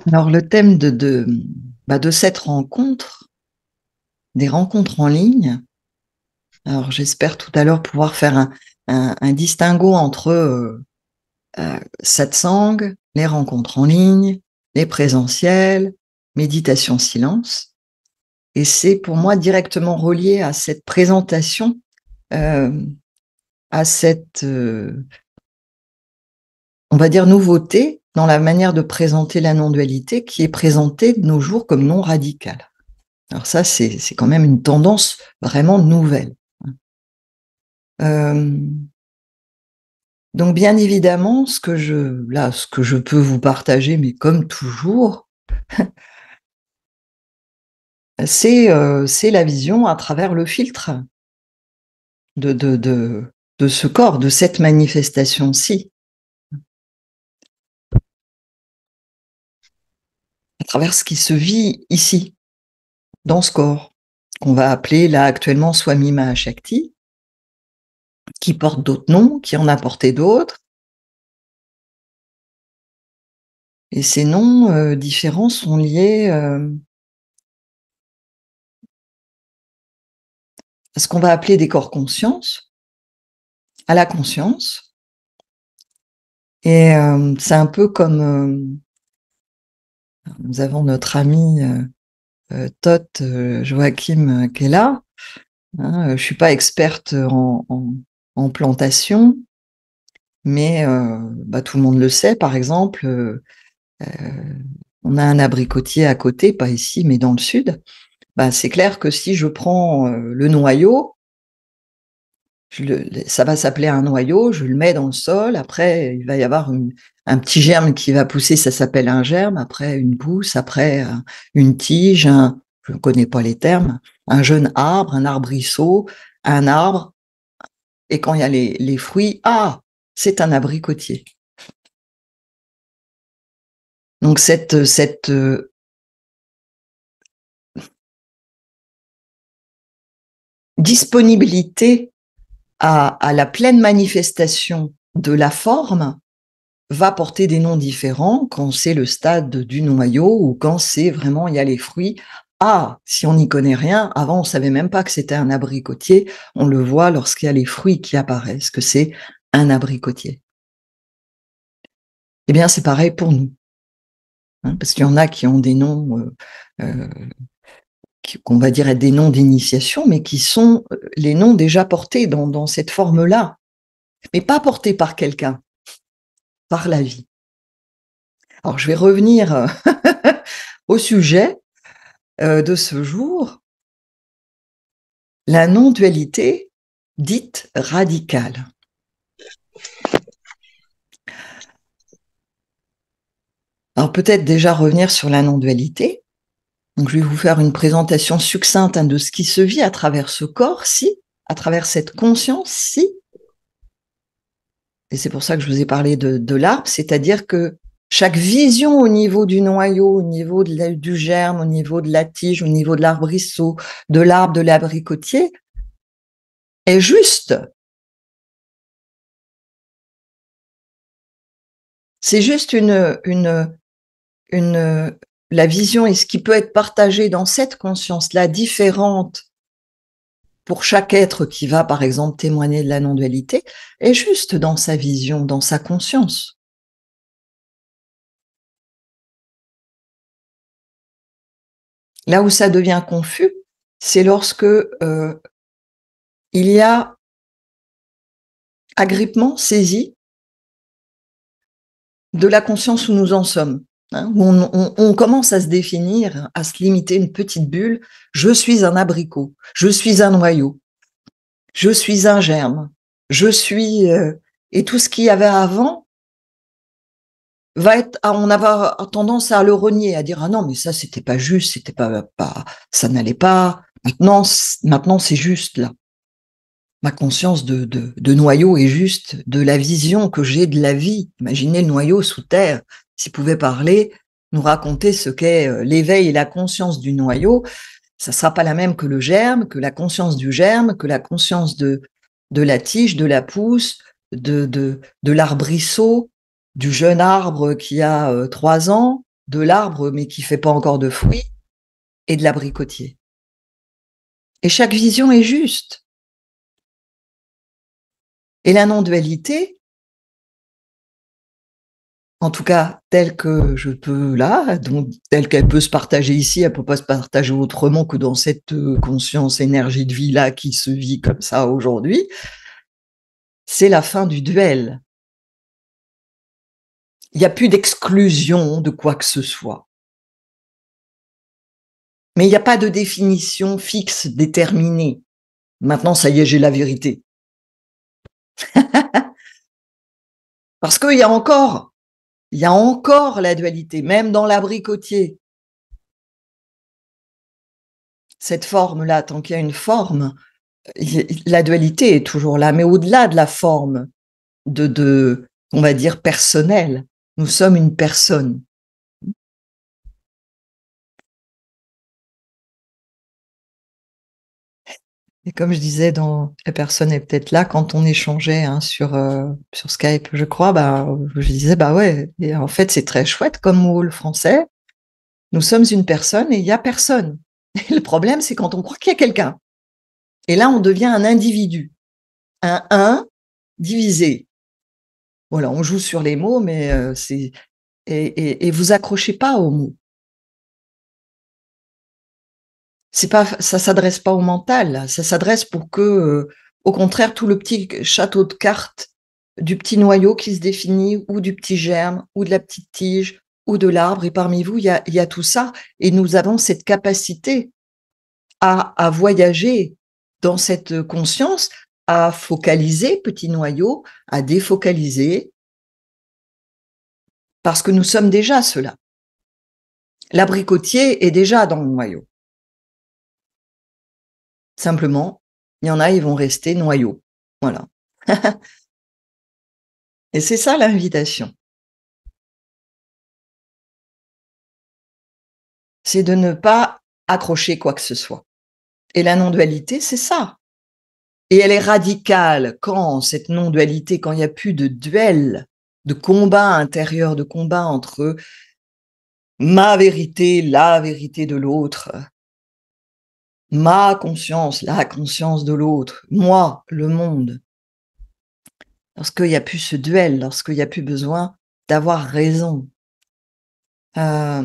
Alors, le thème de cette rencontre, des rencontres en ligne, alors j'espère tout à l'heure pouvoir faire un distinguo entre satsang, les rencontres en ligne, les présentiels, méditation silence. Et c'est pour moi directement relié à cette présentation, euh, à cette, on va dire, nouveauté dans la manière de présenter la non-dualité qui est présentée de nos jours comme non radicale. Alors ça, c'est quand même une tendance vraiment nouvelle. Euh, donc bien évidemment, ce que je peux vous partager, mais comme toujours, c'est la vision à travers le filtre de, de, de, de ce corps, de cette manifestation-ci, à travers ce qui se vit ici, dans ce corps, qu'on va appeler là actuellement Swami Mahashakti, qui porte d'autres noms, qui en a porté d'autres. Et ces noms différents sont liés à ce qu'on va appeler des corps conscience, à la conscience. Et c'est un peu comme nous avons notre ami Tot Joachim qui est là. Hein, je suis pas experte en plantation, mais tout le monde le sait. Par exemple, on a un abricotier à côté, pas ici, mais dans le sud. C'est clair que si je prends le noyau, ça va s'appeler un noyau, je le mets dans le sol, après il va y avoir un petit germe qui va pousser, ça s'appelle un germe, après une pousse, après une tige, je ne connais pas les termes, un jeune arbre, un arbrisseau, un arbre, et quand il y a les fruits, c'est un abricotier. Donc cette disponibilité à la pleine manifestation de la forme va porter des noms différents quand c'est le stade du noyau ou quand c'est vraiment, il y a les fruits. Si on n'y connaît rien, avant on savait même pas que c'était un abricotier, on le voit lorsqu'il y a les fruits qui apparaissent, que c'est un abricotier. Eh bien, c'est pareil pour nous, hein, parce qu'il y en a qui ont des noms, qu'on va dire être des noms d'initiation, mais qui sont les noms déjà portés dans cette forme-là, mais pas portés par quelqu'un, par la vie. Alors, je vais revenir au sujet de ce jour, la non-dualité dite radicale. Alors peut-être déjà revenir sur la non-dualité. Donc je vais vous faire une présentation succincte de ce qui se vit à travers ce corps-ci, à travers cette conscience-ci. Et c'est pour ça que je vous ai parlé de l'arbre, c'est-à-dire que chaque vision au niveau du noyau, au niveau du germe, au niveau de la tige, au niveau de l'arbrisseau, de l'arbre, de l'abricotier, est juste. C'est juste la vision et ce qui peut être partagé dans cette conscience-là différente pour chaque être qui va, par exemple, témoigner de la non-dualité, est juste dans sa vision, dans sa conscience. Là où ça devient confus, c'est lorsque il y a agrippement, saisie de la conscience où nous en sommes. Hein, où on commence à se définir, à se limiter une petite bulle. Je suis un abricot, je suis un noyau, je suis un germe, je suis... et tout ce qu'il y avait avant va être... on a tendance à le renier, à dire « Ah non, mais ça, c'était pas juste, c'était pas ça n'allait pas. Maintenant, c'est juste, là. Ma conscience de noyau est juste, de la vision que j'ai de la vie. Imaginez le noyau sous terre, s'il pouvait parler, nous raconter ce qu'est l'éveil et la conscience du noyau, ça sera pas la même que le germe, que la conscience du germe, que la conscience de la tige, de la pousse, de l'arbrisseau, du jeune arbre qui a 3 ans, de l'arbre, mais qui fait pas encore de fruits, et de l'abricotier. Et chaque vision est juste. Et la non-dualité, en tout cas telle que je peux là, donc telle qu'elle peut se partager ici, elle peut pas se partager autrement que dans cette conscience, énergie de vie là qui se vit comme ça aujourd'hui, c'est la fin du duel. Il n'y a plus d'exclusion de quoi que ce soit. Mais il n'y a pas de définition fixe, déterminée. Maintenant, ça y est, j'ai la vérité. Parce qu'il y a encore la dualité, même dans l'abricotier. Cette forme-là, tant qu'il y a une forme, la dualité est toujours là. Mais au-delà de la forme, on va dire, personnelle, nous sommes une personne. Et comme je disais, la personne est peut-être là, quand on échangeait sur Skype, je crois, je disais, ouais, et en fait, c'est très chouette comme mot, le français. Nous sommes une personne et il y a personne. Et le problème, c'est quand on croit qu'il y a quelqu'un. Et là, on devient un individu. Un 1 divisé. Voilà, on joue sur les mots, mais et vous accrochez pas aux mots. Ça s'adresse pas au mental, là. Ça s'adresse pour que, au contraire, tout le petit château de cartes du petit noyau qui se définit, ou du petit germe, ou de la petite tige, ou de l'arbre, et parmi vous, il y a tout ça, et nous avons cette capacité à voyager dans cette conscience, à focaliser, petit noyau, à défocaliser, parce que nous sommes déjà cela. L'abricotier est déjà dans le noyau. Simplement, il y en a, ils vont rester noyaux. Voilà. Et c'est ça l'invitation. C'est de ne pas accrocher quoi que ce soit. Et la non-dualité, c'est ça. Et elle est radicale quand cette non-dualité, quand il n'y a plus de duel, de combat intérieur, de combat entre ma vérité, la vérité de l'autre, ma conscience, la conscience de l'autre, moi, le monde. Lorsqu'il n'y a plus ce duel, lorsqu'il n'y a plus besoin d'avoir raison. Et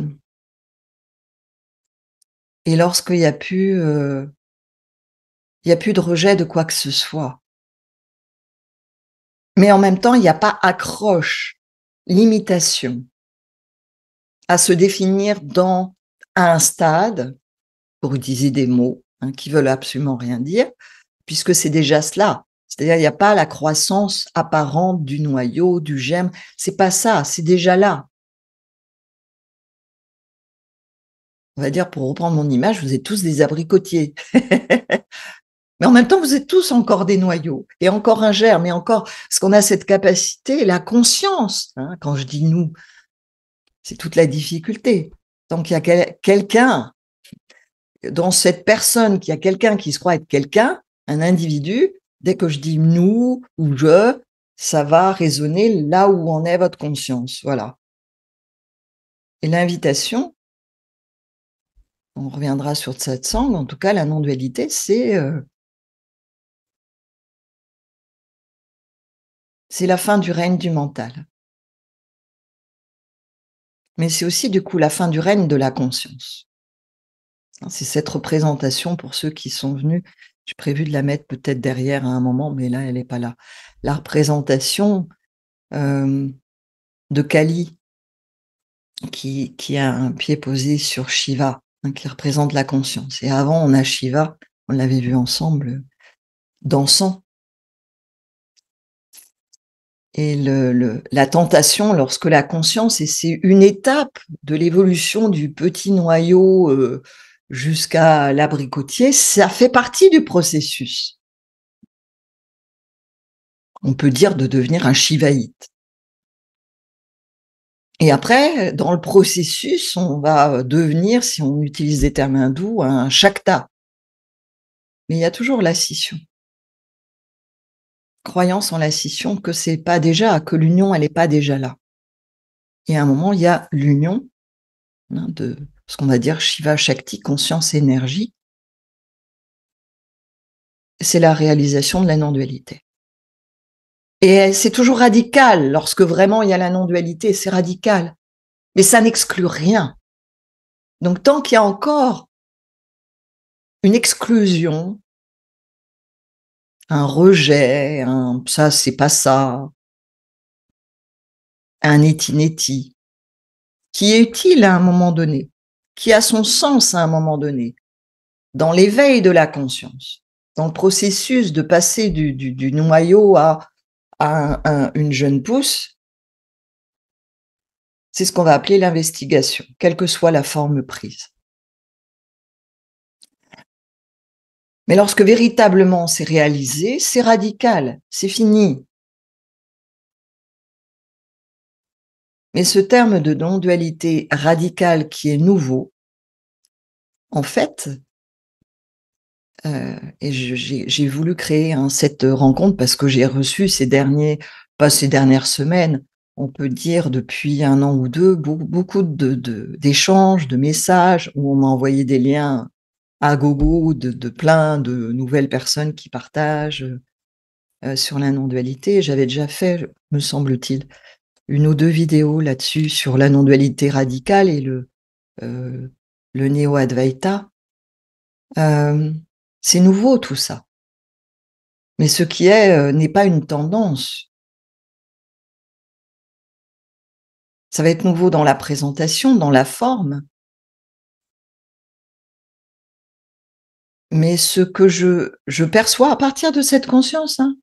lorsqu'il n'y a plus, il y a plus de rejet de quoi que ce soit. Mais en même temps, il n'y a pas accroche, limitation à se définir dans un stade, pour utiliser des mots qui veulent absolument rien dire, puisque c'est déjà cela. C'est-à-dire, il n'y a pas la croissance apparente du noyau, du germe. C'est pas ça, c'est déjà là. On va dire, pour reprendre mon image, vous êtes tous des abricotiers. Mais en même temps, vous êtes tous encore des noyaux, et encore un germe, et encore, parce qu'on a cette capacité, la conscience. Quand je dis nous, c'est toute la difficulté. Tant qu'il y a quelqu'un, dans cette personne, qu'il y a quelqu'un qui se croit être quelqu'un, un individu, dès que je dis nous ou je, ça va résonner là où en est votre conscience. Voilà. Et l'invitation, on reviendra sur satsang, en tout cas, la non-dualité, c'est la fin du règne du mental. Mais c'est aussi, du coup, la fin du règne de la conscience. C'est cette représentation, pour ceux qui sont venus, j'ai prévu de la mettre peut-être derrière à un moment, mais là, elle n'est pas là. La représentation de Kali, qui a un pied posé sur Shiva, qui représente la conscience. Et avant, on a Shiva, on l'avait vu ensemble, dansant. Et la tentation, lorsque la conscience, et c'est une étape de l'évolution du petit noyau jusqu'à l'abricotier, ça fait partie du processus. On peut dire de devenir un shivaïte. Et après, dans le processus, on va devenir, si on utilise des termes hindous, un shakta. Mais il y a toujours la scission. Croyance en la scission que c'est pas déjà, que l'union, elle n'est pas déjà là. Et à un moment, il y a l'union, hein, de ce qu'on va dire Shiva Shakti, conscience énergie, c'est la réalisation de la non-dualité. Et c'est toujours radical lorsque vraiment il y a la non-dualité, c'est radical. Mais ça n'exclut rien. Donc tant qu'il y a encore une exclusion, un rejet, un ça c'est pas ça, un neti-neti, qui est utile à un moment donné, qui a son sens à un moment donné, dans l'éveil de la conscience, dans le processus de passer du noyau à une jeune pousse, c'est ce qu'on va appeler l'investigation, quelle que soit la forme prise. Mais lorsque véritablement c'est réalisé, c'est radical, c'est fini. Mais ce terme de non-dualité radicale qui est nouveau, en fait, et j'ai voulu créer cette rencontre parce que j'ai reçu pas ces dernières semaines, on peut dire depuis 1 an ou 2, beaucoup d'échanges, de messages où on m'a envoyé des liens à gogo de plein de nouvelles personnes qui partagent sur la non-dualité. J'avais déjà fait, me semble-t-il, 1 ou 2 vidéos là-dessus sur la non-dualité radicale et le néo-advaita. C'est nouveau tout ça. Mais ce qui est, n'est pas une tendance. Ça va être nouveau dans la présentation, dans la forme. Mais ce que je perçois à partir de cette conscience, hein,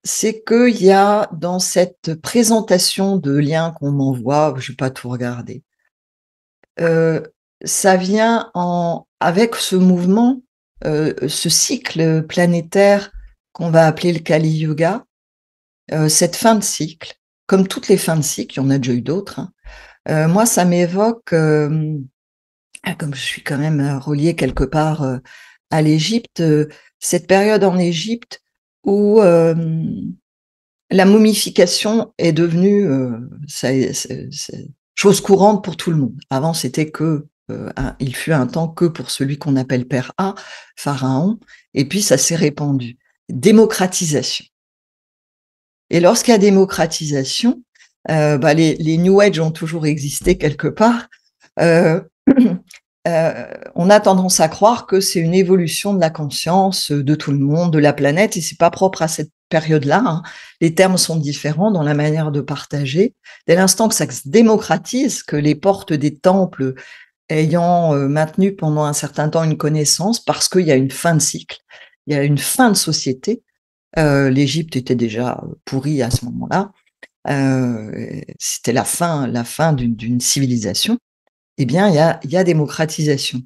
c'est qu'il y a dans cette présentation de liens qu'on m'envoie, je vais pas tout regarder, ça vient avec ce mouvement, ce cycle planétaire qu'on va appeler le Kali Yuga, cette fin de cycle, comme toutes les fins de cycle, il y en a déjà eu d'autres, hein. Moi, ça m'évoque, comme je suis quand même reliée quelque part à l'Égypte, cette période en Égypte où la momification est devenue c'est chose courante pour tout le monde. Avant, c'était que il fut un temps que pour celui qu'on appelle Père A, Pharaon, et puis ça s'est répandu. Démocratisation. Et lorsqu'il y a démocratisation, les New Age ont toujours existé quelque part. Euh, on a tendance à croire que c'est une évolution de la conscience de tout le monde, de la planète, et c'est pas propre à cette période-là, hein. Les termes sont différents dans la manière de partager. Dès l'instant que ça se démocratise, que les portes des temples ayant maintenu pendant un certain temps une connaissance, parce qu'il y a une fin de cycle, il y a une fin de société. L'Égypte était déjà pourrie à ce moment-là. C'était la fin d'une civilisation. Eh bien, il y a démocratisation.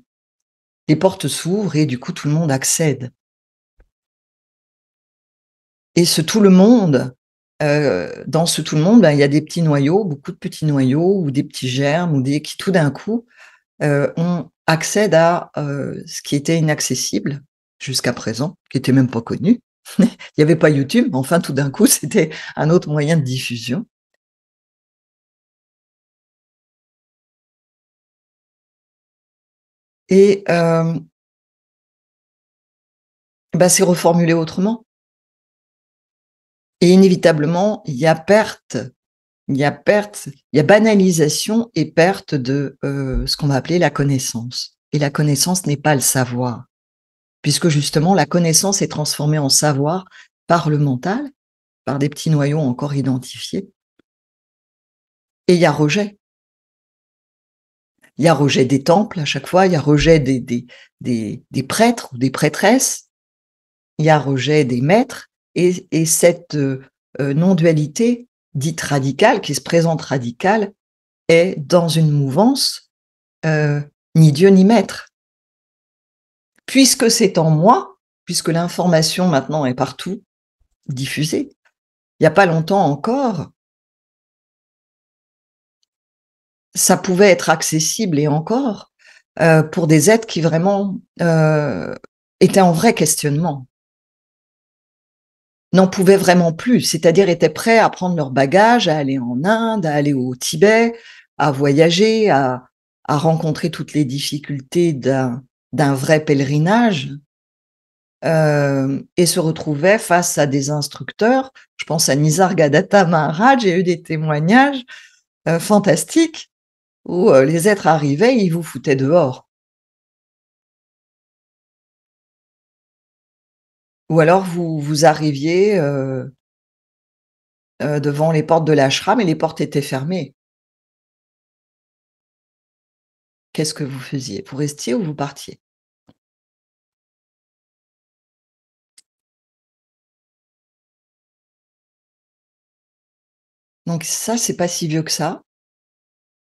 Les portes s'ouvrent et du coup, tout le monde accède. Et ce tout le monde, dans ce tout le monde, il y a des petits noyaux, beaucoup de petits noyaux ou des petits germes ou qui tout d'un coup on accède à ce qui était inaccessible jusqu'à présent, qui était même pas connu. Il n'y avait pas YouTube, mais enfin tout d'un coup, c'était un autre moyen de diffusion. Et c'est reformulé autrement. Et inévitablement, il y a perte, il y a banalisation et perte de ce qu'on va appeler la connaissance. Et la connaissance n'est pas le savoir, puisque justement la connaissance est transformée en savoir par le mental, par des petits noyaux encore identifiés. Et il y a rejet. Il y a rejet des temples à chaque fois, il y a rejet des prêtres ou des prêtresses, il y a rejet des maîtres, et cette non-dualité dite radicale, qui se présente radicale, est dans une mouvance ni Dieu ni maître. Puisque c'est en moi, puisque l'information maintenant est partout diffusée, il n'y a pas longtemps encore, ça pouvait être accessible et encore pour des êtres qui vraiment étaient en vrai questionnement. n'en pouvaient vraiment plus, c'est-à-dire étaient prêts à prendre leur bagage, à aller en Inde, à aller au Tibet, à voyager, à rencontrer toutes les difficultés d'un vrai pèlerinage, et se retrouvaient face à des instructeurs. Je pense à Nisargadatta Maharaj, j'ai eu des témoignages fantastiques où les êtres arrivaient, ils vous foutaient dehors. Ou alors vous arriviez devant les portes de l'ashram et les portes étaient fermées. Qu'est-ce que vous faisiez? Vous restiez ou vous partiez? Donc ça, c'est pas si vieux que ça.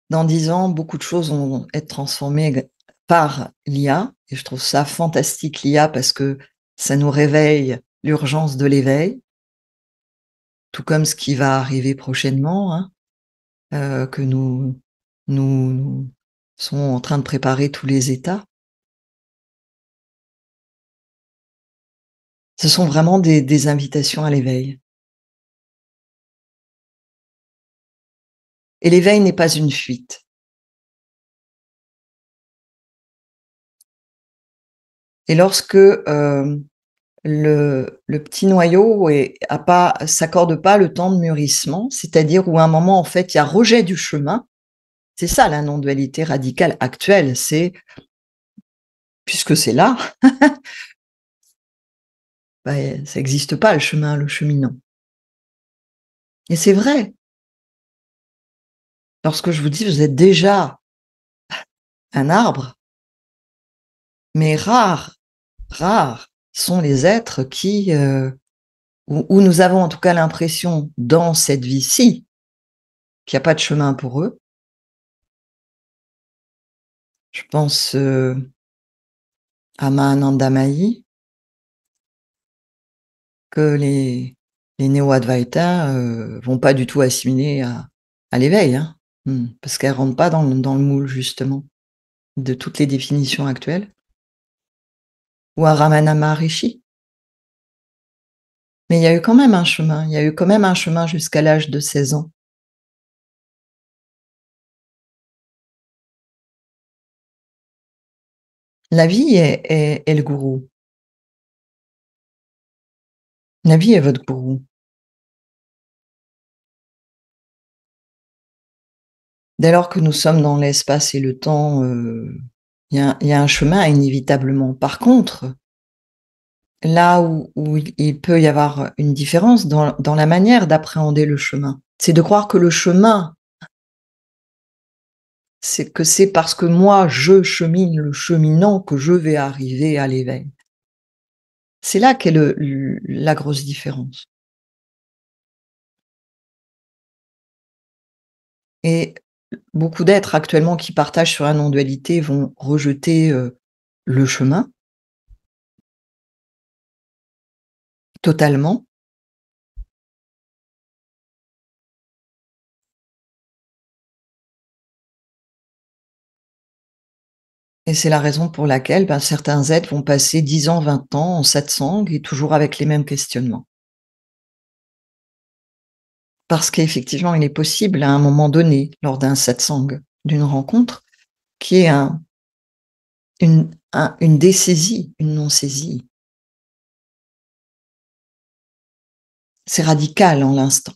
Dans 10 ans, beaucoup de choses vont être transformées par l'IA et je trouve ça fantastique l'IA parce que ça nous réveille l'urgence de l'éveil, tout comme ce qui va arriver prochainement, hein, que nous sont en train de préparer tous les États. Ce sont vraiment des invitations à l'éveil. Et l'éveil n'est pas une fuite. Et lorsque, le petit noyau s'accorde pas le temps de mûrissement, c'est-à-dire où à un moment, en fait, il y a rejet du chemin. C'est ça la non-dualité radicale actuelle, c'est puisque c'est là, bah, ça n'existe pas le chemin, le cheminant. Et c'est vrai. Lorsque je vous dis: «Vous êtes déjà un arbre», mais rares sont les êtres qui, où nous avons en tout cas l'impression dans cette vie-ci qu'il y a pas de chemin pour eux. Je pense, à Mahananda Mahi, que les néo-advaita, vont pas du tout assimiler à l'éveil, hein. Parce qu'elles rentrent pas dans le moule justement de toutes les définitions actuelles. Ou à Ramana Maharishi. Mais il y a eu quand même un chemin, il y a eu quand même un chemin jusqu'à l'âge de 16 ans. La vie est le gourou. La vie est votre gourou. Dès lors que nous sommes dans l'espace et le temps, il y a un chemin inévitablement. Par contre, là où il peut y avoir une différence dans la manière d'appréhender le chemin, c'est de croire que le chemin, c'est parce que moi je chemine le cheminant que je vais arriver à l'éveil. C'est là qu'est la grosse différence. Et beaucoup d'êtres actuellement qui partagent sur la non-dualité vont rejeter, le chemin totalement. Et c'est la raison pour laquelle, ben, certains êtres vont passer 10 ans, 20 ans en satsang et toujours avec les mêmes questionnements. Parce qu'effectivement, il est possible à un moment donné, lors d'un satsang, d'une rencontre, qu'il y ait une dessaisie, une non-saisie. C'est radical en l'instant.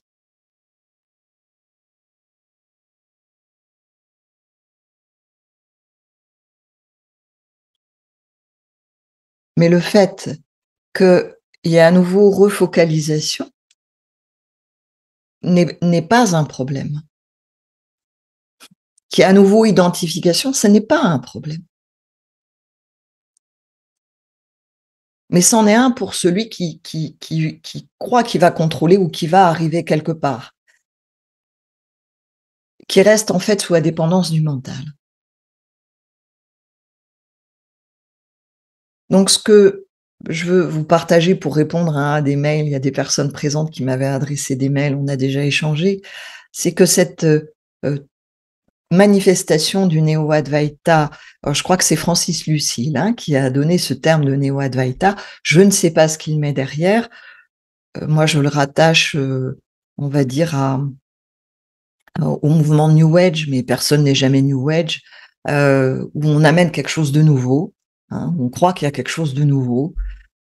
Mais le fait qu'il y ait à nouveau refocalisation n'est pas un problème. Qu'il y ait à nouveau identification, ce n'est pas un problème. Mais c'en est un pour celui qui croit qu'il va contrôler ou qui va arriver quelque part, qui reste en fait sous la dépendance du mental. Donc ce que je veux vous partager pour répondre à des mails, il y a des personnes présentes qui m'avaient adressé des mails, on a déjà échangé, c'est que cette, manifestation du néo-advaita, je crois que c'est Francis Lucille, hein, qui a donné ce terme de néo-advaita. Je ne sais pas ce qu'il met derrière. moi je le rattache, on va dire, au mouvement New Age, mais personne n'est jamais New Age, où on amène quelque chose de nouveau, hein, on croit qu'il y a quelque chose de nouveau.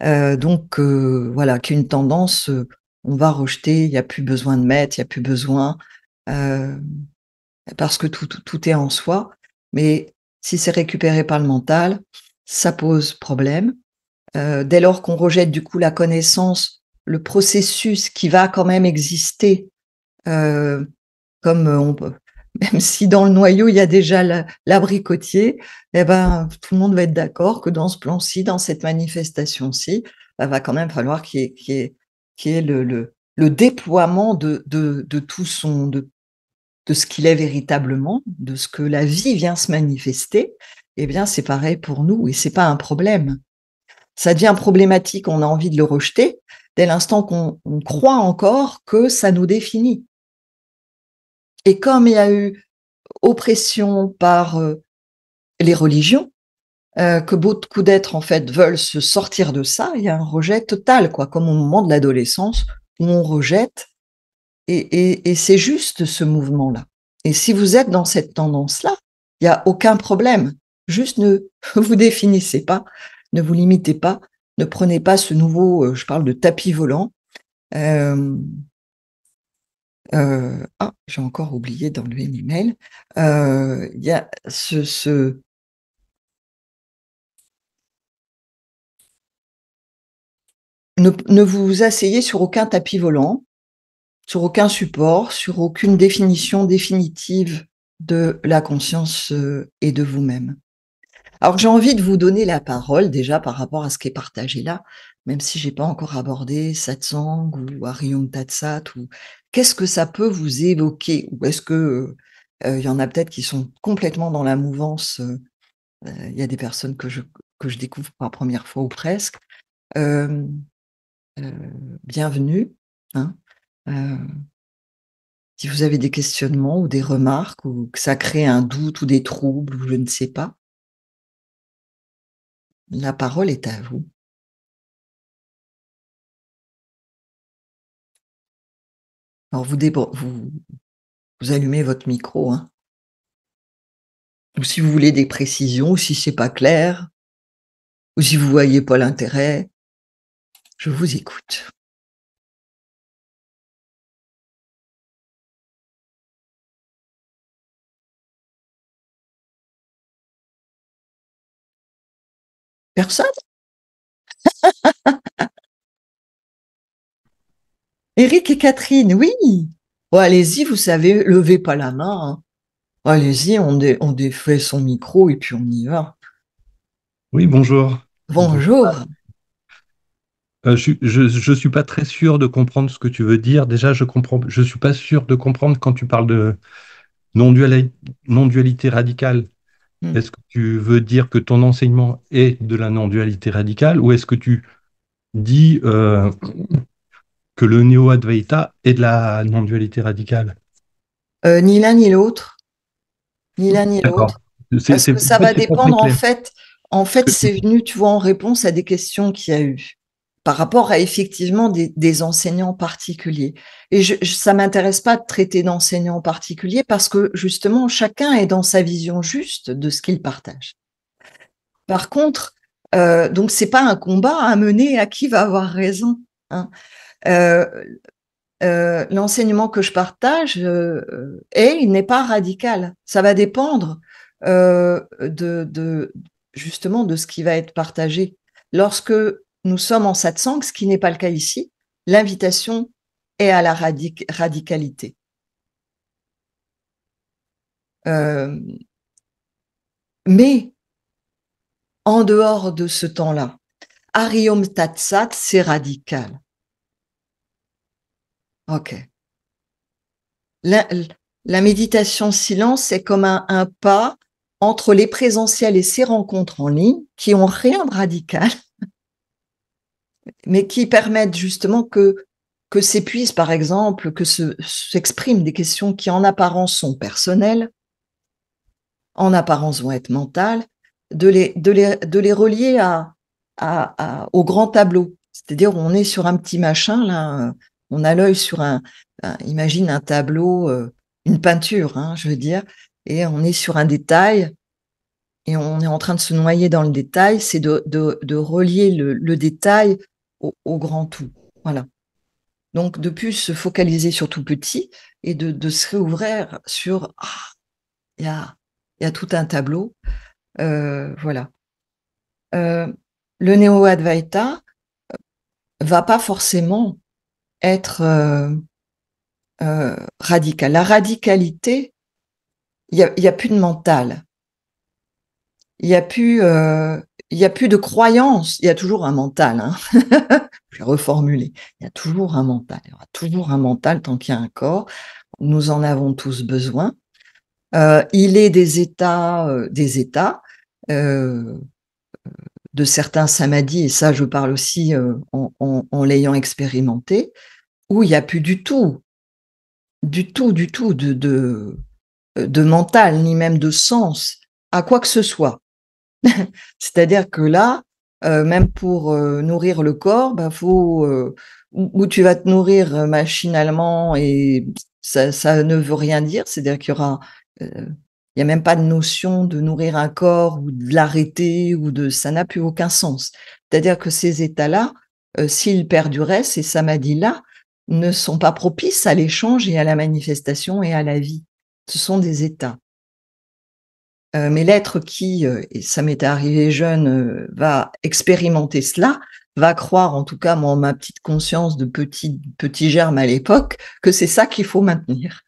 Donc voilà, qui est une tendance, on va rejeter, il y a plus besoin de mettre, il y a plus besoin, heu, parce que tout est en soi. Mais si c'est récupéré par le mental, ça pose problème. Dès lors qu'on rejette du coup la connaissance, le processus qui va quand même exister, heu, comme, on peut même si dans le noyau, il y a déjà l'abricotier, et ben, tout le monde va être d'accord que dans ce plan-ci, dans cette manifestation-ci, bah, va quand même falloir qu'il y ait le déploiement de tout son de ce qu'il est véritablement, de ce que la vie vient se manifester. Eh bien, c'est pareil pour nous et c'est pas un problème. Ça devient problématique, on a envie de le rejeter dès l'instant qu'on croit encore que ça nous définit. Et comme il y a eu oppression par, les religions, que beaucoup d'êtres, en fait, veulent se sortir de ça, il y a un rejet total, quoi, comme au moment de l'adolescence où on rejette et c'est juste ce mouvement-là. Et si vous êtes dans cette tendance-là, il y a aucun problème. Juste ne vous définissez pas, ne vous limitez pas, ne prenez pas ce nouveau, je parle de tapis volant. Hem, j'ai encore oublié d'enlever l'email. Il y a ce ne vous asseyez sur aucun tapis volant, sur aucun support, sur aucune définition définitive de la conscience, et de vous-même. Alors j'ai envie de vous donner la parole déjà par rapport à ce qui est partagé là, même si j'ai pas encore abordé satsang ou Hariom Tatsat ou qu'est-ce que ça peut vous évoquer? Ou est-ce que, il y en a peut-être qui sont complètement dans la mouvance, il y a des personnes que je découvre pour la première fois ou presque. Hem, heu, bienvenue, hein. Heu, si vous avez des questionnements ou des remarques ou que ça crée un doute ou des troubles ou je ne sais pas, la parole est à vous. Alors vous allumez votre micro, hein, ou si vous voulez des précisions ou si c'est pas clair ou si vous voyez pas l'intérêt, je vous écoute. Personne? Éric et Catherine, oui! Bon allez-y, vous savez, levez pas la main, hein. Allez-y, on défait son micro et puis on y va. Oui, bonjour. Bonjour. Bonjour. Je suis pas très sûr de comprendre ce que tu veux dire. Déjà, je suis pas sûr de comprendre quand tu parles de non-dualité radicale. Mmh. Est-ce que tu veux dire que ton enseignement est de la non-dualité radicale ou est-ce que tu dis que le néo-advaita est de la non-dualité radicale? Ni l'un ni l'autre, ni l'un ni D'accord. l'autre, parce que En ça fait, va c'est pas très dépendre clair. en Ce fait, que tu c'est dis. venu, tu vois, en réponse à des questions qu'il y a eu, par rapport à effectivement des enseignants particuliers et ça m'intéresse pas de traiter d'enseignants particuliers parce que justement chacun est dans sa vision juste de ce qu'il partage. Par contre, donc c'est pas un combat à mener à qui va avoir raison, hein. Heu l'enseignement que je partage, il n'est pas radical. Ça va dépendre, de justement de ce qui va être partagé. Lorsque nous sommes en satsang, ce qui n'est pas le cas ici, l'invitation est à la radicalité. Hem, mais en dehors de ce temps-là, Hariom Tatsat, c'est radical. OK. La la méditation silence, c'est comme un pas entre les présentiels et ces rencontres en ligne qui ont rien de radical, mais qui permettent justement que s'épuisent, par exemple, que s'expriment des questions qui en apparence sont personnelles, en apparence vont être mentales, de les relier au grand tableau. C'est-à-dire, on est sur un petit machin, là, on a l'œil sur imagine un tableau, une peinture, hein, je veux dire, et on est sur un détail, et on est en train de se noyer dans le détail, c'est de relier le détail au grand tout. Voilà. Donc, de plus se focaliser sur tout petit et de se réouvrir sur il y a tout un tableau. Voilà. Le Néo-Advaita va pas forcément être radical. La radicalité, il y a plus de mental. Il y a plus de croyance. Il y a toujours un mental, hein. Je vais reformuler. Il y a toujours un mental. Il y aura toujours un mental tant qu'il y a un corps. Nous en avons tous besoin. Il est des états, de certains samadhis, et ça, je parle aussi en l'ayant expérimenté, où il n'y a plus du tout de mental, ni même de sens à quoi que ce soit. C'est-à-dire que là, même pour nourrir le corps, faut ou tu vas te nourrir machinalement et ça ne veut rien dire. C'est-à-dire qu'il y aura, il y a même pas de notion de nourrir un corps ou de l'arrêter ou ça n'a plus aucun sens. C'est-à-dire que ces états-là, s'ils perduraient, ces samadhis-là ne sont pas propices à l'échange et à la manifestation et à la vie. Ce sont des états. Mais l'être qui, et ça m'est arrivé jeune, va expérimenter cela, va croire, en tout cas, moi, en ma petite conscience de petit germe à l'époque, que c'est ça qu'il faut maintenir.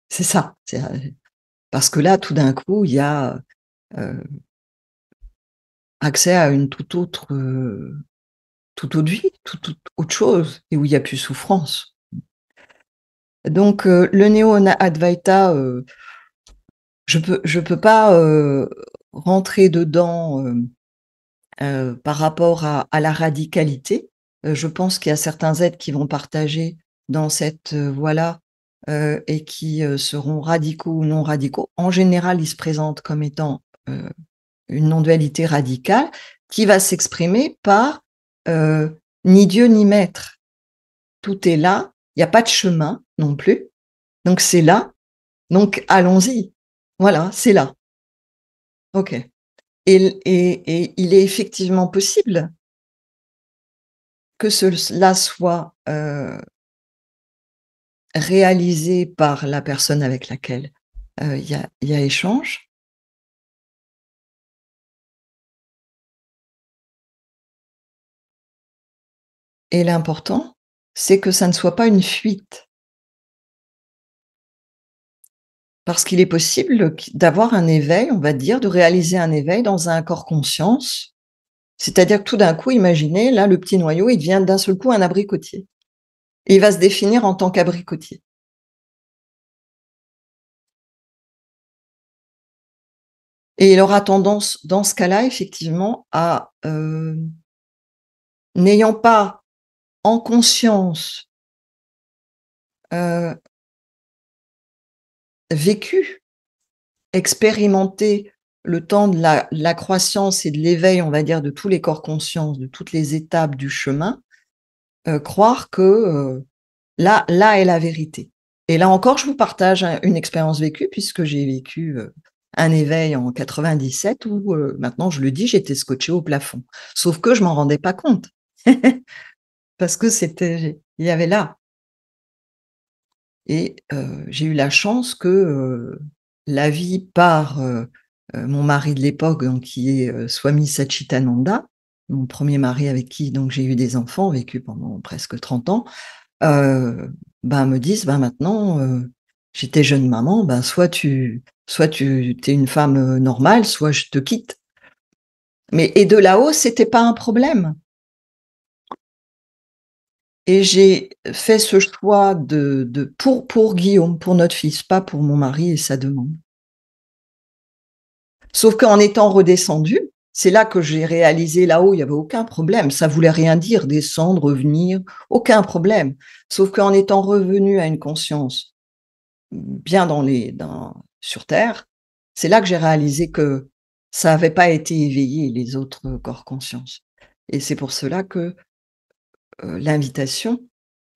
C'est ça. Parce que là, tout d'un coup, il y a accès à une toute autre vie, toute autre chose, et où il y a plus souffrance. Donc, le Néo-Advaita, je peux pas rentrer dedans par rapport à la radicalité. Je pense qu'il y a certains êtres qui vont partager dans cette voie-là et qui seront radicaux ou non radicaux. En général, ils se présentent comme étant une non-dualité radicale qui va s'exprimer par ni Dieu ni maître. Tout est là, il n'y a pas de chemin non plus. Donc c'est là, donc allons-y. Voilà, c'est là. OK. Et il est effectivement possible que cela soit réalisé par la personne avec laquelle il y a échange. Et l'important, c'est que ça ne soit pas une fuite. Parce qu'il est possible d'avoir un éveil, on va dire, de réaliser un éveil dans un corps conscience. C'est-à-dire que tout d'un coup, imaginez, là, le petit noyau, il devient d'un seul coup un abricotier. Et il va se définir en tant qu'abricotier. Et il aura tendance, dans ce cas-là, effectivement, à, n'ayant pas en conscience vécu, expérimenté le temps de la croissance et de l'éveil, on va dire, de tous les corps conscients, de toutes les étapes du chemin, croire que là est la vérité. Et là encore, je vous partage une expérience vécue, puisque j'ai vécu un éveil en 97 où, maintenant je le dis, j'étais scotchée au plafond. Sauf que je m'en rendais pas compte. Parce que il y avait là. Et j'ai eu la chance que la vie par mon mari de l'époque, donc qui est Swami Satchitananda, mon premier mari avec qui donc j'ai eu des enfants, vécu pendant presque 30 ans, me disent: «Ben, maintenant, j'étais jeune maman, ben, soit tu es une femme normale, soit je te quitte». Mais et de là-haut, c'était pas un problème. Et j'ai fait ce choix pour Guillaume, pour notre fils, pas pour mon mari et sa demande. Sauf qu'en étant redescendue, c'est là que j'ai réalisé là-haut, il y avait aucun problème. Ça voulait rien dire, descendre, revenir, aucun problème. Sauf qu'en étant revenue à une conscience bien sur terre, c'est là que j'ai réalisé que ça avait pas été éveillé, les autres corps conscience. Et c'est pour cela que l'invitation,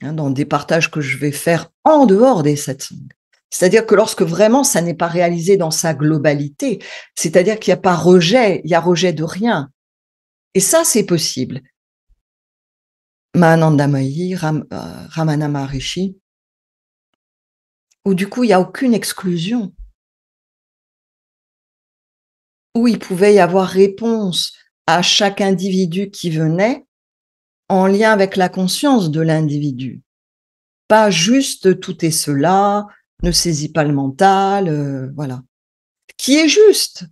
hein, dans des partages que je vais faire en dehors des satsangs. C'est-à-dire que lorsque vraiment ça n'est pas réalisé dans sa globalité, c'est-à-dire qu'il n'y a pas rejet, il y a rejet de rien. Et ça, c'est possible. Mahananda Mahi, Ramana Maharishi, où du coup, il n'y a aucune exclusion, où il pouvait y avoir réponse à chaque individu qui venait en lien avec la conscience de l'individu. Pas juste tout est cela, ne saisis pas le mental, voilà. Qui est juste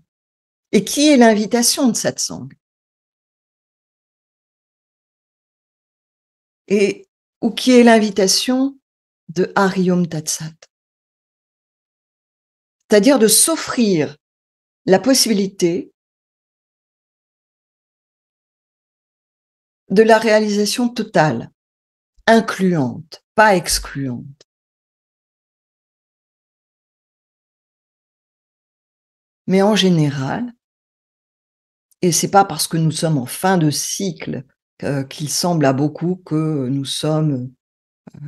et qui est l'invitation de satsang. Et ou qui est l'invitation de Hariom Tatsat. C'est-à-dire de s'offrir la possibilité de la réalisation totale, incluante, pas excluante. Mais en général, et c'est pas parce que nous sommes en fin de cycle qu'il semble à beaucoup que nous sommes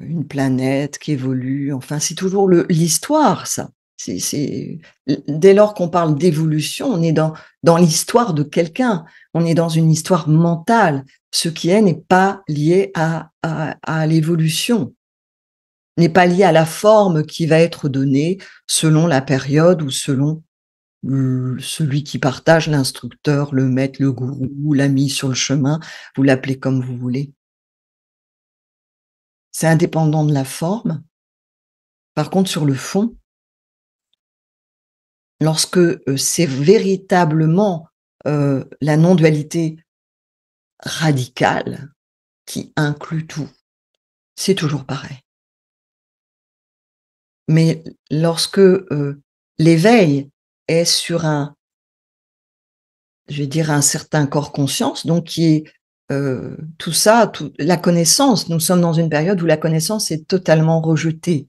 une planète qui évolue. Enfin, c'est toujours l'histoire, ça. Dès lors qu'on parle d'évolution, on est dans l'histoire de quelqu'un. On est dans une histoire mentale. Ce qui est n'est pas lié à l'évolution, n'est pas lié à la forme qui va être donnée selon la période ou selon celui qui partage, l'instructeur, le maître, le gourou, l'ami sur le chemin, vous l'appelez comme vous voulez. C'est indépendant de la forme. Par contre, sur le fond, lorsque c'est véritablement la non-dualité radicale qui inclut tout, c'est toujours pareil. Mais lorsque l'éveil est sur je vais dire, un certain corps conscience, donc qui est tout ça, la connaissance, nous sommes dans une période où la connaissance est totalement rejetée.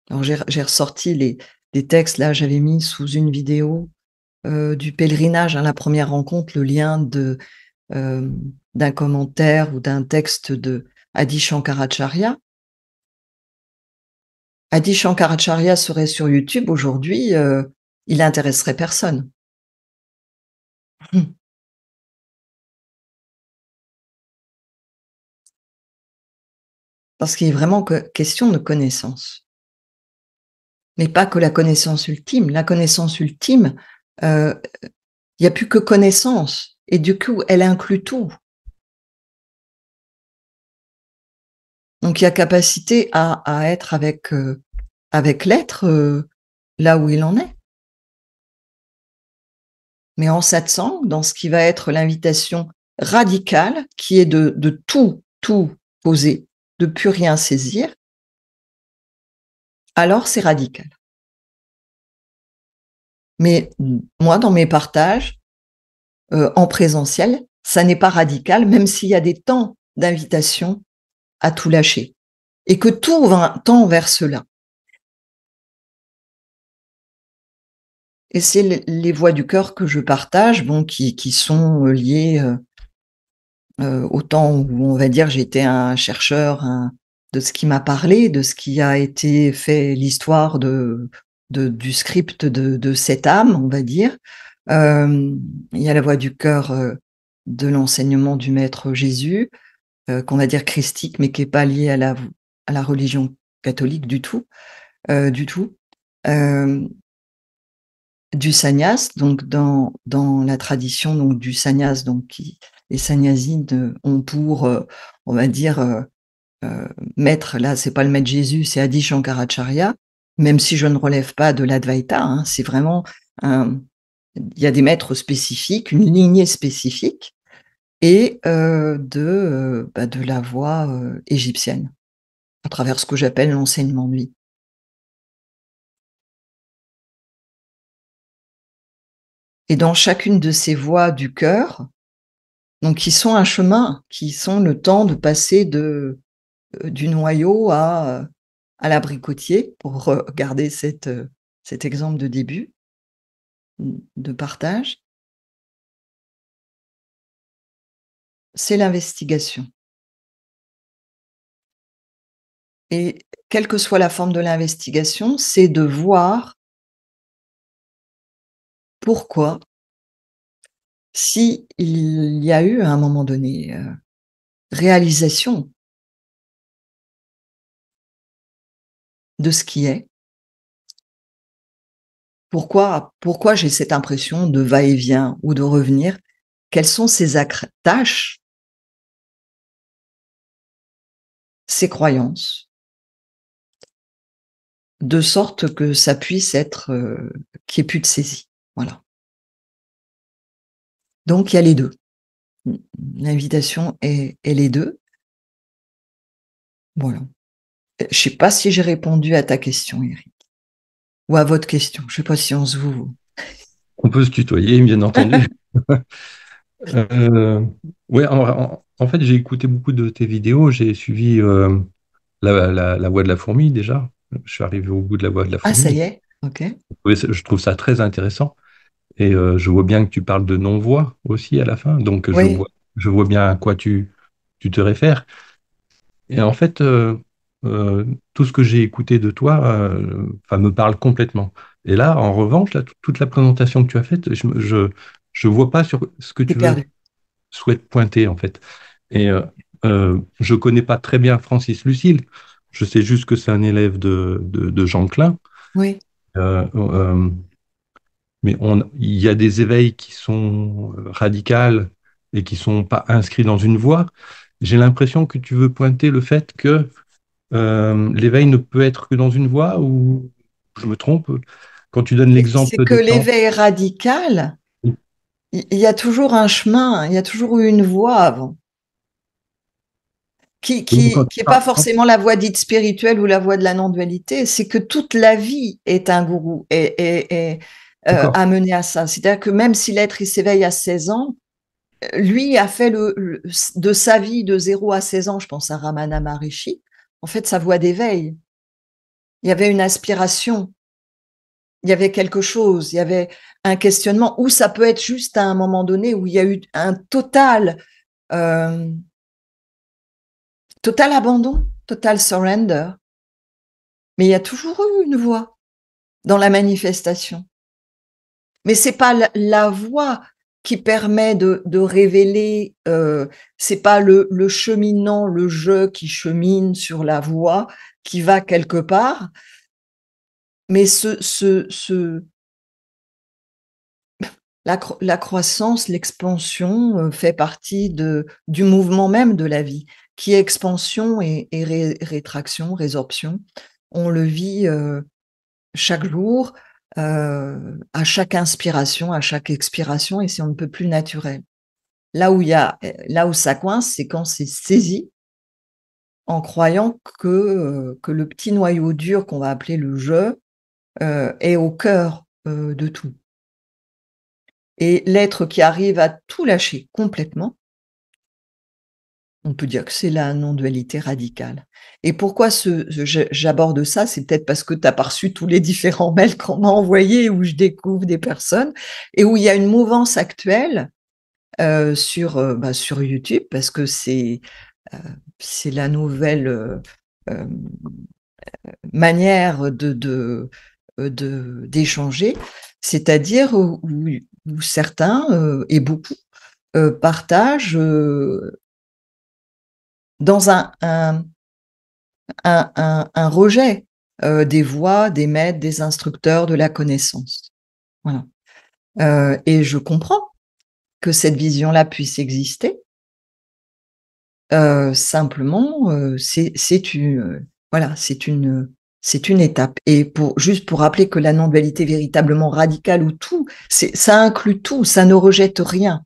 Alors j'ai ressorti les textes, là j'avais mis sous une vidéo du pèlerinage à la première rencontre, le lien d'un commentaire ou d'un texte de Adi Shankaracharya. Adi Shankaracharya serait sur YouTube aujourd'hui, il intéresserait personne. Parce qu'il est vraiment question de connaissance. Mais pas que la connaissance ultime. La connaissance ultime, il n'y a plus que connaissance. Et du coup, elle inclut tout. Donc, il y a capacité à être avec l'être là où il en est. Mais en satsang, dans ce qui va être l'invitation radicale, qui est de tout poser, de plus rien saisir, alors c'est radical. Mais moi, dans mes partages, en présentiel, ça n'est pas radical, même s'il y a des temps d'invitation à tout lâcher. Et que tout tend vers cela. Et c'est les voix du cœur que je partage, bon, qui sont liées au temps où, on va dire, j'étais un chercheur de ce qui m'a parlé, de ce qui a été fait, l'histoire du script de cette âme, on va dire. Il y a la voix du cœur de l'enseignement du Maître Jésus, qu'on va dire christique, mais qui n'est pas lié à la religion catholique du tout. Du tout. Du sannyas, donc dans la tradition donc du sannyas, donc les sannyasines ont pour, on va dire, maître, là, c'est pas le maître Jésus, c'est Adi Shankaracharya, même si je ne relève pas de l'Advaita, hein, c'est vraiment il y a des maîtres spécifiques, une lignée spécifique, et de la voie égyptienne, à travers ce que j'appelle l'enseignement de vie. Et dans chacune de ces voies du cœur, donc qui sont un chemin, qui sont le temps de passer du noyau à l'abricotier, pour regarder cet exemple de début, de partage. C'est l'investigation. Et quelle que soit la forme de l'investigation, c'est de voir pourquoi, si il y a eu à un moment donné, réalisation de ce qui est, pourquoi j'ai cette impression de va-et-vient ou de revenir? Quelles sont ces tâches, ces croyances, de sorte que ça puisse être, qu'il y ait plus de saisie. Voilà. Donc il y a les 2. L'invitation est les 2. Voilà. Je sais pas si j'ai répondu à ta question, Eric, ou à votre question. Je sais pas si on se vous. On peut se tutoyer, bien entendu. Euh, ouais, en fait, j'ai écouté beaucoup de tes vidéos. J'ai suivi la voix de la fourmi déjà. Je suis arrivé au bout de la voix de la Ah ça fourmi. y est? OK. Je trouve ça très intéressant. Et je vois bien que tu parles de non-voix aussi à la fin. Donc, Oui, je vois bien à quoi tu te réfères. Et en fait, tout ce que j'ai écouté de toi, enfin, me parle complètement. Et là, en revanche, là, toute la présentation que tu as faite, je vois pas sur ce que tu es tu perdu. souhaites pointer, en fait. Et je connais pas très bien Francis Lucille. Je sais juste que c'est un élève de Jean Klein. Oui. Euh, euh, mais il y a des éveils qui sont radicaux et qui sont pas inscrits dans une voie. J'ai l'impression que tu veux pointer le fait que l'éveil ne peut être que dans une voie, ou je me trompe quand tu donnes C'est l'exemple que des temps. l'éveil radical, il y a toujours un chemin, il y a toujours eu une voie avant, qui Oui, mais qui qui est pas forcément la voie dite spirituelle ou la voie de la non-dualité, c'est que toute la vie est un gourou et d'accord, amené à ça. C'est-à-dire que même si l'être, il s'éveille à 16 ans, lui a fait de sa vie de 0 à 16 ans, je pense à Ramana Maharishi, en fait, sa voie d'éveil. Il y avait une aspiration, il y avait quelque chose, il y avait un questionnement, ou ça peut être juste à un moment donné où il y a eu un euh, total abandon, total surrender. Mais il y a toujours eu une voie dans la manifestation. Mais c'est pas la voie qui permet de révéler, c'est pas le cheminant, le je qui chemine sur la voie, qui va quelque part, mais la croissance, l'expansion fait partie du mouvement même de la vie, qui est expansion et rétraction, résorption. On le vit chaque jour, à chaque inspiration, à chaque expiration, et c'est on ne peut plus naturel. Là où ça coince, c'est quand c'est saisi en croyant que le petit noyau dur qu'on va appeler le «je» est au cœur, de tout. Et l'être qui arrive à tout lâcher complètement, on peut dire que c'est la non-dualité radicale. Et pourquoi j'aborde ça? C'est peut-être parce que tu as pas reçu tous les différents mails qu'on m'a envoyés, où je découvre des personnes et où il y a une mouvance actuelle, sur YouTube, parce que heu, c'est la nouvelle, hem, manière d'échanger. C'est-à-dire où certains, et beaucoup, partagent, dans un rejet, des voix, des maîtres, des instructeurs, de la connaissance. Voilà. Et je comprends que cette vision-là puisse exister. Simplement, c'est une, voilà, c'est une étape. Et juste pour rappeler que la non-dualité véritablement radicale, ou tout, ça inclut tout, ça ne rejette rien.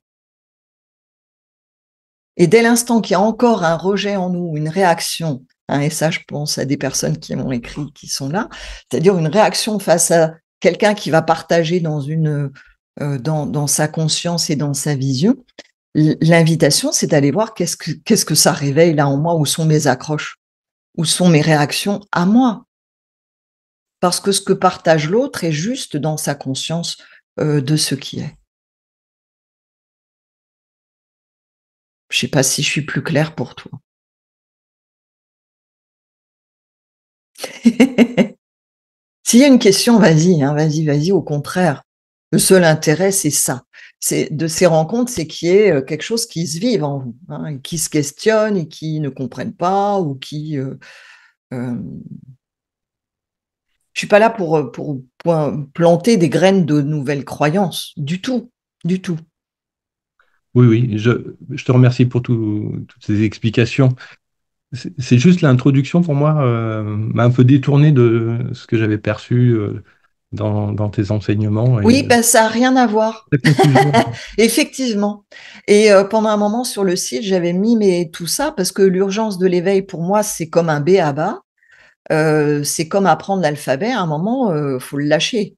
Et dès l'instant qu'il y a encore un rejet en nous, une réaction, hein, et ça, je pense à des personnes qui m'ont écrit, qui sont là, c'est-à-dire une réaction face à quelqu'un qui va partager dans sa conscience et dans sa vision, l'invitation, c'est d'aller voir qu'est-ce que ça réveille là en moi, où sont mes accroches, où sont mes réactions à moi. Parce que ce que partage l'autre est juste dans sa conscience, de ce qui est. Je sais pas si je suis plus claire pour toi. S'il y a une question, vas-y, hein, vas-y, vas-y, au contraire. Le seul intérêt, c'est ça. C'est de ces rencontres, c'est qu'il y ait quelque chose qui se vive en vous, hein, et qui se questionnent et qui ne comprennent pas ou qui. Je suis pas là pour planter des graines de nouvelles croyances, du tout, du tout. Oui, oui, je te remercie pour toutes ces explications. C'est juste l'introduction pour moi m'a un peu détourné de ce que j'avais perçu dans tes enseignements et Oui, ben, ça a rien à voir. ta conclusion. Effectivement. Et pendant un moment sur le site, j'avais mis tout ça parce que l'urgence de l'éveil, pour moi, c'est comme un b.a.-ba. C'est comme apprendre l'alphabet. À un moment, faut le lâcher.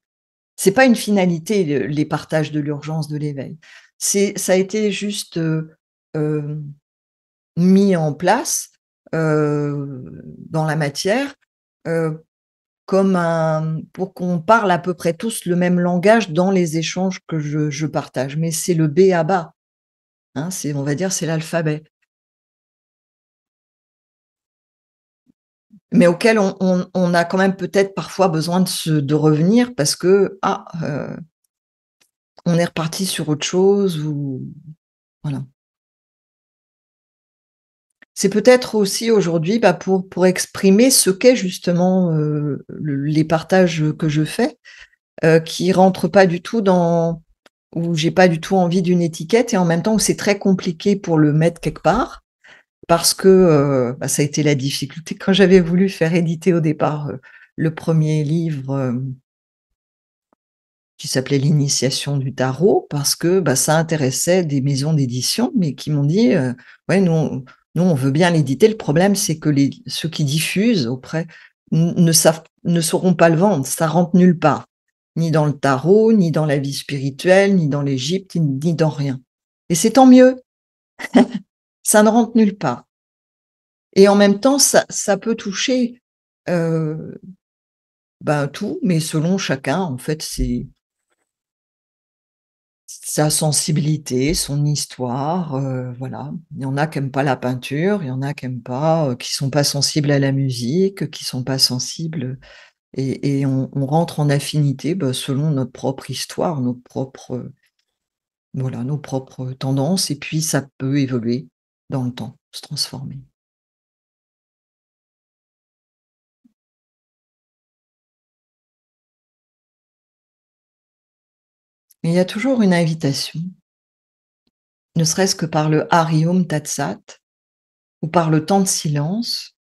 C'est pas une finalité, les partages de l'urgence de l'éveil. Ça a été juste mis en place dans la matière euh, comme pour qu'on parle à peu près tous le même langage dans les échanges que je partage. Mais c'est le b.a.-ba, hein, on va dire, c'est l'alphabet. Mais auquel on a quand même peut-être parfois besoin de revenir parce que, on est reparti sur autre chose ou voilà. C'est peut-être aussi aujourd'hui, bah, pour exprimer ce qu'est justement, les partages que je fais, qui rentrent pas du tout où j'ai pas du tout envie d'une étiquette et en même temps où c'est très compliqué pour le mettre quelque part parce que, bah, ça a été la difficulté quand j'avais voulu faire éditer au départ, le premier livre, qui s'appelait «L'initiation du tarot» parce que, bah, ça intéressait des maisons d'édition, mais qui m'ont dit, «Ouais, nous on veut bien l'éditer, le problème c'est que ceux qui diffusent auprès ne sauront pas le vendre, ça rentre nulle part, ni dans le tarot, ni dans la vie spirituelle, ni dans l'Égypte, ni dans rien» et c'est tant mieux, ça ne rentre nulle part et en même temps ça peut toucher, heu, bah, tout, mais selon chacun en fait, c'est sa sensibilité, son histoire, voilà. Il y en a qui aiment pas la peinture, il y en a qui aiment pas, qui sont pas sensibles à la musique, qui sont pas sensibles et on rentre en affinité, bah, selon notre propre histoire, nos propres, voilà, nos propres tendances et puis ça peut évoluer dans le temps, se transformer. Mais il y a toujours une invitation, ne serait-ce que par le Hari Om Tat Sat ou par le temps de silence,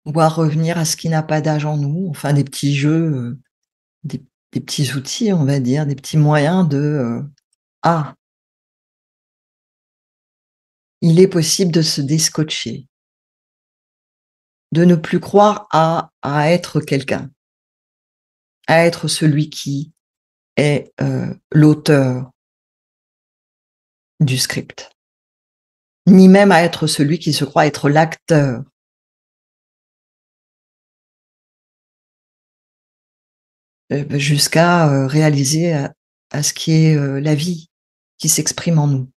ou à revenir à ce qui n'a pas d'âge en nous, enfin des petits jeux, des petits outils, on va dire, des petits moyens «Ah, il est possible de se déscotcher, de ne plus croire à être quelqu'un, à être celui qui est, l'auteur du script, ni même à être celui qui se croit être l'acteur». Jusqu'à, réaliser à ce qui est, la vie qui s'exprime en nous.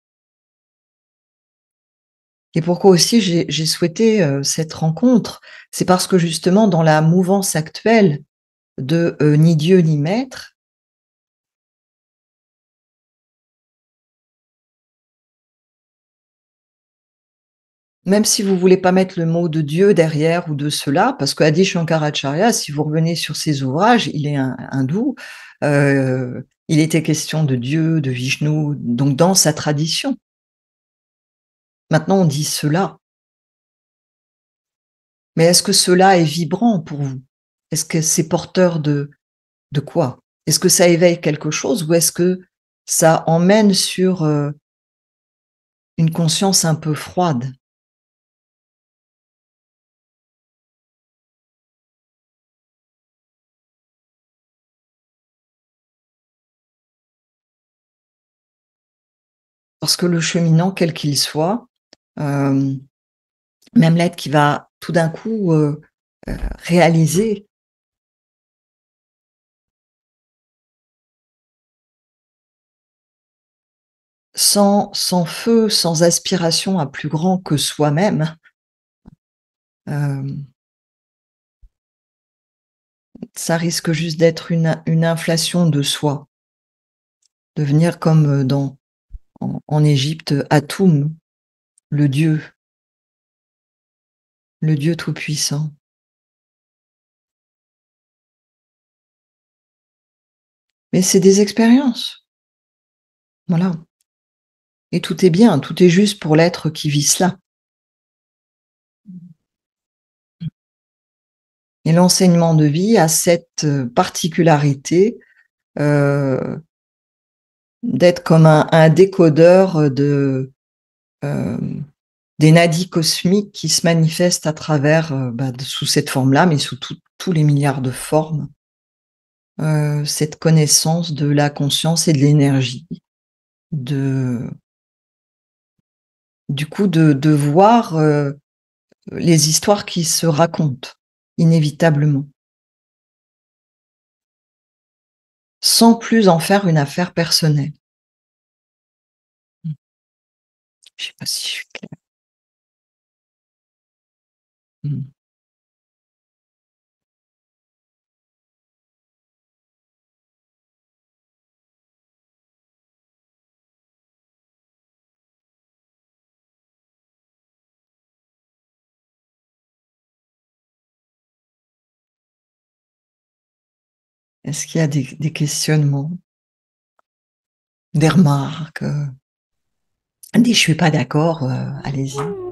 Et pourquoi aussi j'ai souhaité, cette rencontre, c'est parce que justement dans la mouvance actuelle de, ni Dieu ni maître, même si vous voulez pas mettre le mot de Dieu derrière ou de cela, parce que Adi Shankaracharya, si vous revenez sur ses ouvrages, il est hindou, il était question de Dieu, de Vishnu, donc dans sa tradition. Maintenant on dit cela, mais est-ce que cela est vibrant pour vous? Est-ce que c'est porteur de quoi? Est-ce que ça éveille quelque chose ou est-ce que ça emmène sur, une conscience un peu froide? Parce que le cheminant, quel qu'il soit, hem, même l'être qui va tout d'un coup, réaliser sans feu, sans aspiration à plus grand que soi-même, ça risque juste d'être une inflation de soi, devenir comme en Égypte, Atum, le Dieu tout-puissant. Mais c'est des expériences, voilà. Et tout est bien, tout est juste pour l'être qui vit cela. Et l'enseignement de vie a cette particularité d'être comme un décodeur des nadis cosmiques qui se manifestent à travers, sous cette forme-là, mais sous tous les milliards de formes, cette connaissance de la conscience et de l'énergie, du coup de voir les histoires qui se racontent inévitablement, sans plus en faire une affaire personnelle. Je sais pas si je suis claire. Est-ce qu'il y a des questionnements, des remarques, des je suis pas d'accord, allez-y.